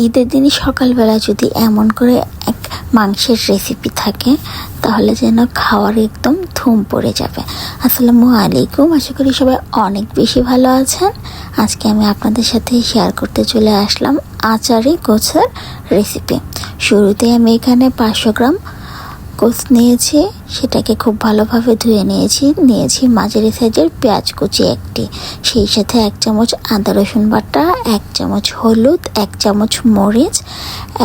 ঈদের দিনই সকালবেলা যদি এমন করে এক মাংসের রেসিপি থাকে তাহলে যেন খাওয়ার একদম ধুম পড়ে যাবে। আসসালামু আলাইকুম, আশা করি সবাই অনেক বেশি ভালো আছেন। আজকে আমি আপনাদের সাথে শেয়ার করতে চলে আসলাম আচারি গোছের রেসিপি। শুরুতে আমি এখানে 500 গ্রাম গোছ নিয়েছি, সেটাকে খুব ভালোভাবে ধুয়ে নিয়েছি মাঝারি সাইজের পেঁয়াজ কুচি একটি, সেই সাথে 1 চামচ আদা রসুন বাটা, 1 চামচ হলুদ, 1 চামচ মরিচ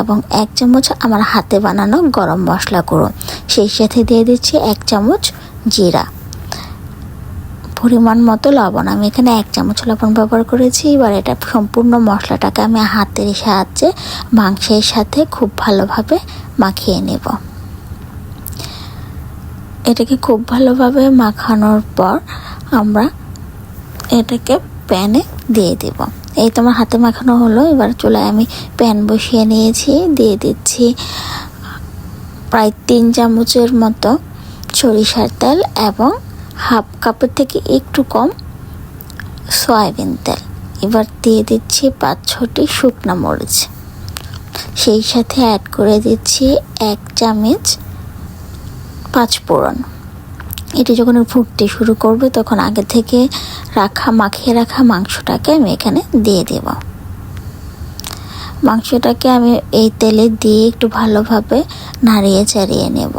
এবং 1 চামচ আমার হাতে বানানো গরম মশলা গুঁড়ো, সেই সাথে দিয়ে দিচ্ছি 1 চামচ জিরা, পরিমাণ মতো লবণ। আমি এখানে 1 চামচ লবণ ব্যবহার করেছি। এবার এটা সম্পূর্ণ মশলাটাকে আমি হাতের সাহায্যে মাংসের সাথে খুব ভালোভাবে মাখিয়ে নেব। এটাকে খুব ভালোভাবে মাখানোর পর আমরা এটাকে প্যানে দিয়ে দেব। এই তো আমার হাতে মাখানো হলো। এবার চুলায় আমি প্যান বসিয়ে নিয়েছি, দিয়ে দিচ্ছি প্রায় 3 চামচের মতো সরিষার তেল এবং হাফ কাপের থেকে একটু কম সয়াবিন তেল। এবার দিয়ে দিচ্ছি 5-6টি শুকনো মরিচ, সেই সাথে অ্যাড করে দিচ্ছি 1 চামচ 5 ফোড়ন। এটি যখন ফুটতে শুরু করবে তখন আগে থেকে মাখিয়ে রাখা মাংসটাকে আমি এখানে দিয়ে দেব। মাংসটাকে আমি এই তেলে দিয়ে একটু ভালোভাবে নাড়িয়ে চাড়িয়ে নেব।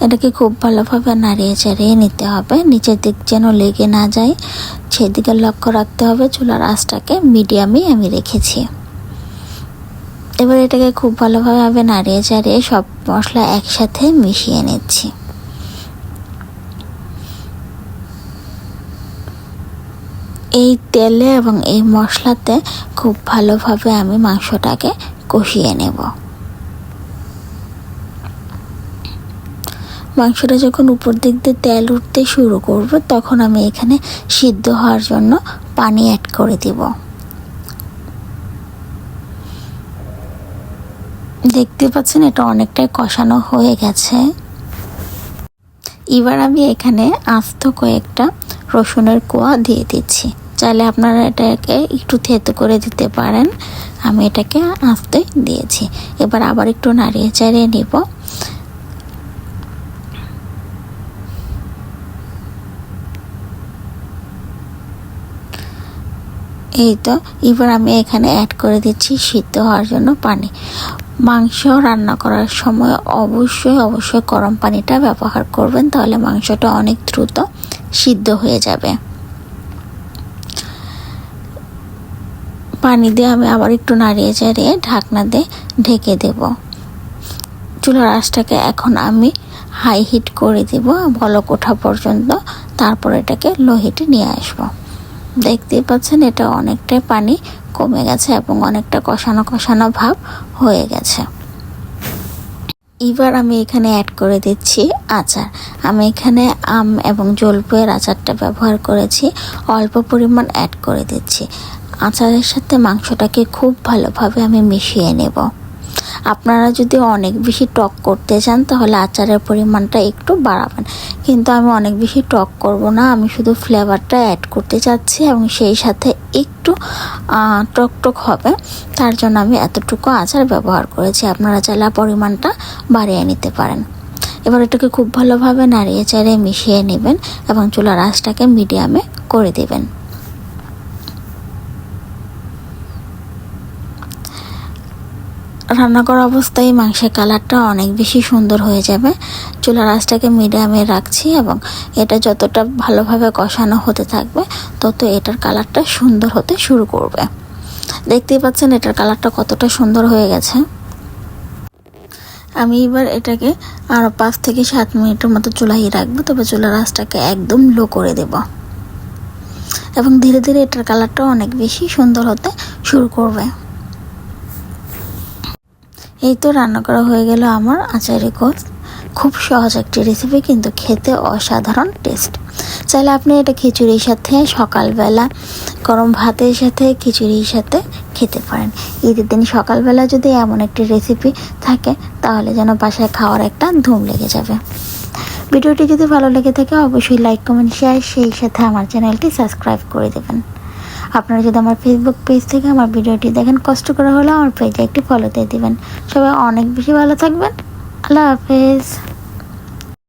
এটাকে খুব ভালোভাবে নাড়িয়ে চাড়িয়ে নিতে হবে, নিচের দিক যেন লেগে না যায় সেদিকে লক্ষ্য রাখতে হবে। চুলার আঁচটাকে মিডিয়ামে আমি রেখেছি। এবার এটাকে খুব ভালোভাবে নাড়িয়ে চাড়িয়ে সব মশলা একসাথে মিশিয়ে নিচ্ছি। এই তেলে এবং এই মশলাতে খুব ভালোভাবে আমি মাংসটাকে কষিয়ে নেব। মাংসটা যখন উপর দিক দিয়ে তেল উঠতে শুরু করবে তখন আমি এখানে সিদ্ধ হওয়ার জন্য পানি অ্যাড করে দিব। দেখতে পাচ্ছেন এটা অনেকটাই কষানো হয়ে গেছে। এবার আমি এখানে আস্ত কয়েকটা রসুনের কোয়া দিয়ে দিচ্ছি। চাইলে আপনারা এটাকে একটু থেতো করে দিতে পারেন, আমি এটাকে আস্তে দিয়েছি। এবার আবার একটু নাড়িয়ে চাড়িয়ে নিব। এই তো এবার আমি এখানে অ্যাড করে দিচ্ছি সিদ্ধ হওয়ার জন্য পানি। মাংস রান্না করার সময় অবশ্যই গরম পানিটা ব্যবহার করবেন, তাহলে মাংসটা অনেক দ্রুত সিদ্ধ হয়ে যাবে। পানি দিয়ে আমি আবার একটু নাড়িয়ে চাড়িয়ে ঢাকনা দিয়ে ঢেকে দেব। চুলার আঁচটাকে এখন আমি হাই হিট করে দেব বলক ওঠা পর্যন্ত, তারপর এটাকে লো হিটে নিয়ে আসবো। দেখতেই পাচ্ছেন এটা অনেকটাই পানি কমে গেছে এবং অনেকটা কষানো ভাব হয়ে গেছে। এবার আমি এখানে অ্যাড করে দিচ্ছি আচার। আমি এখানে আম এবং জলপাইয়ের আচারটা ব্যবহার করেছি, অল্প পরিমাণ অ্যাড করে দিচ্ছি। আচারের সাথে মাংসটাকে খুব ভালোভাবে আমি মিশিয়ে নেব। আপনারা যদি অনেক বেশি টক করতে চান তাহলে আচারের পরিমাণটা একটু বাড়াবেন, কিন্তু আমি অনেক বেশি টক করব না, আমি শুধু ফ্লেভারটা অ্যাড করতে চাচ্ছি এবং সেই সাথে একটু টক হবে, তার জন্য আমি এতটুকু আচার ব্যবহার করেছি। আপনারা চাইলে পরিমাণটা বাড়িয়ে নিতে পারেন। এবার এটাকে খুব ভালোভাবে নাড়িয়ে চাড়িয়ে মিশিয়ে নেবেন এবং চুলার আঁচটাকে মিডিয়ামে করে দেবেন। রান্না করা অবস্থায় মাংসের কালারটা অনেক বেশি সুন্দর হয়ে যাবে। চুলার আঁচটাকে মিডিয়ামে রাখছি এবং এটা যতটা ভালোভাবে কষানো হতে থাকবে তত এটার কালারটা সুন্দর হতে শুরু করবে। দেখতেই পাচ্ছেন এটার কালারটা কতটা সুন্দর হয়ে গেছে। আমি এবার এটাকে আরও 5 থেকে 7 মিনিটের মতো চুলায় রাখবো, তবে চুলার আঁচটাকে একদম লো করে দেব এবং ধীরে ধীরে এটার কালারটা অনেক বেশি সুন্দর হতে শুরু করবে। এই তো রান্না করা হয়ে গেল আমার আচারি গোছ। খুব সহজ একটি রেসিপি, কিন্তু খেতে অসাধারণ টেস্ট। চাইলে আপনি এটা খিচুড়ির সাথে, সকালবেলা গরম ভাতের সাথে, খিচুড়ির সাথে খেতে পারেন। ঈদের দিন সকালবেলা যদি এমন একটি রেসিপি থাকে তাহলে যেন বাসায় খাওয়ার একটা ধুম লেগে যাবে। ভিডিওটি যদি ভালো লেগে থাকে অবশ্যই লাইক, কমেন্ট, শেয়ার, সেই সাথে আমার চ্যানেলটি সাবস্ক্রাইব করে দেবেন। আপনারা যদি আমার ফেসবুক পেজ থেকে আমার ভিডিওটি দেখেন, কষ্ট করে হলেও আমার পেজে একটি ফলো দিয়ে দিবেন। সবাই অনেক বেশি ভালো থাকবেন। আল্লাহ হাফেজ।